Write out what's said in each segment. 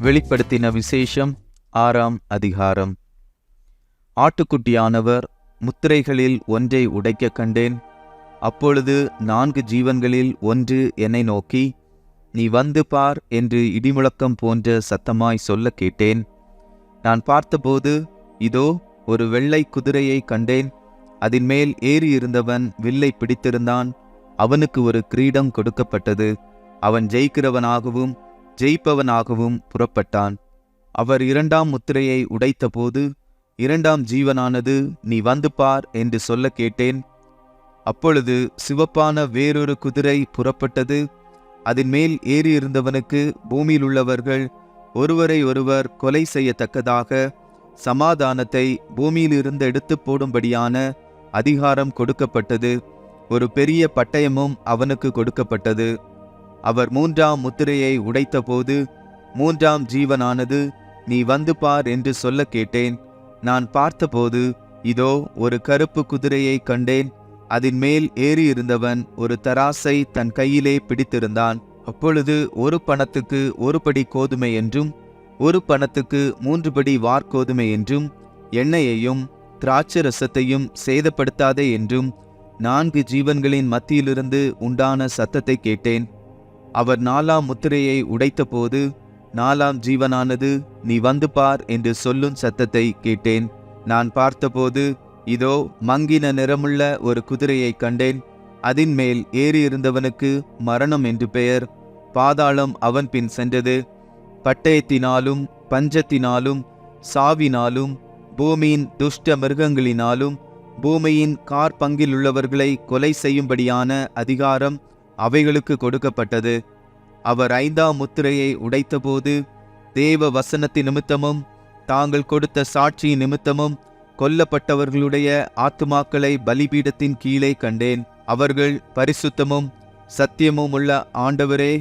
வெளிப்படுத்தின விசேஷம் 6ஆம் அதிகாரம். ஆட்டுக்குட்டியானவர் முத்திரைகளில் ஒன்றை உடைக்க கண்டேன். அப்பொழுது 4 ஜீவன்களில் ஒன்று என்னை நோக்கி, நீ வந்து பார் என்று இடிமுழக்கம் போன்ற சத்தமாய் சொல்ல கேட்டேன். நான் பார்த்தபோது, இதோ ஒரு வெள்ளை குதிரையை கண்டேன். அதன் மேல் ஏறியிருந்தவன் வில்லை பிடித்திருந்தான். அவனுக்கு ஒரு கிரீடம் கொடுக்கப்பட்டது. அவன் ஜெயிக்கிறவனாகவும் ஜெயிப்பவனாகவும் புறப்பட்டான். அவர் 2ஆம் முத்திரையை உடைத்தபோது 2ஆம் ஜீவனானது, நீ வந்து பார் என்று சொல்ல கேட்டேன். அப்பொழுது சிவப்பான வேறொரு குதிரை புறப்பட்டது. அதன் மேல் ஏறியிருந்தவனுக்கு பூமியில் உள்ளவர்கள் ஒருவரை ஒருவர் கொலை செய்யத்தக்கதாக சமாதானத்தை பூமியிலிருந்து எடுத்து போடும்படியான அதிகாரம் கொடுக்கப்பட்டது. ஒரு பெரிய பட்டயமும் அவனுக்கு கொடுக்கப்பட்டது. அவர் 3ஆம் முத்திரையை உடைத்தபோது 3ஆம் ஜீவனானது, நீ வந்து பார் என்று சொல்ல கேட்டேன். நான் பார்த்தபோது, இதோ ஒரு கருப்பு குதிரையை கண்டேன். அதன் மேல் ஏறியிருந்தவன் ஒரு தராசை தன் கையிலே பிடித்திருந்தான். அப்பொழுது ஒரு பணத்துக்கு 1 படி கோதுமை என்றும் 1 பணத்துக்கு 3 படி வார்கோதுமை என்றும் எண்ணெயையும் திராட்சரசத்தையும் சேதப்படுத்தாதே என்றும் 4 ஜீவன்களின் மத்தியிலிருந்து உண்டான சத்தத்தை கேட்டேன். அவர் 4ஆம் முத்திரையை உடைத்தபோது 4ஆம் ஜீவனானது, நீ வந்து பார் என்று சொல்லும் சத்தத்தை கேட்டேன். நான் பார்த்தபோது, இதோ மங்கின நிறமுள்ள ஒரு குதிரையை கண்டேன். அதன் மேல் ஏறியிருந்தவனுக்கு மரணம் என்று பெயர். பாதாளம் அவன் பின் சென்றது. பட்டயத்தினாலும் பஞ்சத்தினாலும் சாவினாலும் பூமியின் துஷ்ட மிருகங்களினாலும் பூமியின் காற்பங்கிலுள்ளவர்களை கொலை செய்யும்படியான அதிகாரம் அவைகளுக்கு கொடுக்கப்பட்டது. அவர் 5ஆம் முத்திரையை உடைத்தபோது தேவ வசனத்தின் நிமித்தமும் தாங்கள் கொடுத்த சாட்சியின் நிமித்தமும் கொல்லப்பட்டவர்களுடைய ஆத்துமாக்களை பலிபீடத்தின் கீழே கண்டேன். அவர்கள், பரிசுத்தமும் சத்தியமும் உள்ள ஆண்டவரே,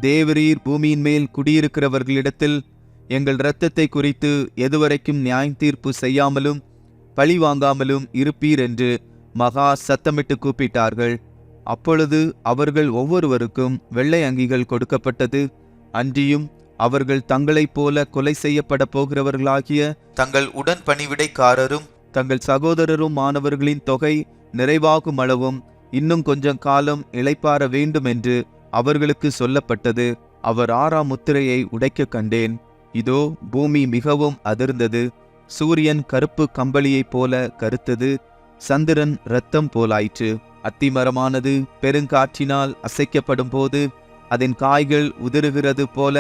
தேவரீர் பூமியின் மேல் குடியிருக்கிறவர்களிடத்தில் எங்கள் இரத்தத்தை குறித்து எதுவரைக்கும் நியாய தீர்ப்பு செய்யாமலும் பழி வாங்காமலும் இருப்பீர் என்று மகா சத்தமிட்டு கூப்பிட்டார்கள். அப்பொழுது அவர்கள் ஒவ்வொருவருக்கும் வெள்ளை அங்கிகள் கொடுக்கப்பட்டது. அன்றியும் அவர்கள் தங்களைப் போல கொலை செய்யப்பட போகிறவர்களாகிய தங்கள் உடன் பணிவிடைக்காரரும் தங்கள் சகோதரரும் மாணவர்களின் தொகை நிறைவாகும் அளவும் இன்னும் கொஞ்சம் காலம் இளைப்பாற வேண்டும் என்று அவர்களுக்கு சொல்லப்பட்டது. அவர் 6ஆம் முத்திரையை உடைக்க கண்டேன். இதோ பூமி மிகவும் அதிர்ந்தது. சூரியன் கருப்பு கம்பளியைப் போல கருத்தது. சந்திரன் இரத்தம் போலாயிற்று. அத்திமரமானது பெருங்காற்றினால் அசைக்கப்படும் போது அதன் காய்கள் உதிருகிறது போல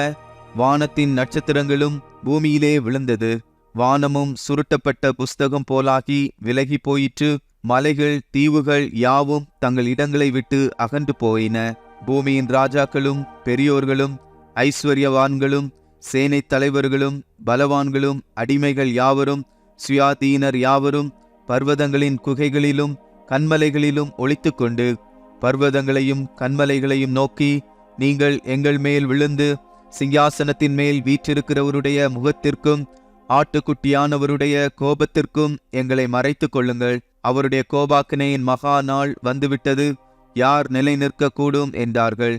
வானத்தின் நட்சத்திரங்களும் பூமியிலே விழுந்தது. வானமும் சுருட்டப்பட்ட புஸ்தகம் போலாகி விலகி போயிற்று. மலைகள் தீவுகள் யாவும் தங்கள் இடங்களை விட்டு அகன்று போயின. பூமியின் ராஜாக்களும் பெரியோர்களும் ஐஸ்வர்யவான்களும் சேனை தலைவர்களும் பலவான்களும் அடிமைகள் யாவரும் சுயாதீனர் யாவரும் பர்வதங்களின் குகைகளிலும் கண்மலைகளிலும் ஒளித்துக்கொண்டு பர்வதங்களையும் கண்மலைகளையும் நோக்கி, நீங்கள் எங்கள் மேல் விழுந்து சிங்காசனத்தின் மேல் வீற்றிருக்கிறவருடைய முகத்திற்கும் ஆட்டுக்குட்டியானவருடைய கோபத்திற்கும் எங்களை மறைத்து கொள்ளுங்கள். அவருடைய கோபாக்கினையின் மகா நாள் வந்துவிட்டது. யார் நிலை நிற்கக்கூடும் என்றார்கள்.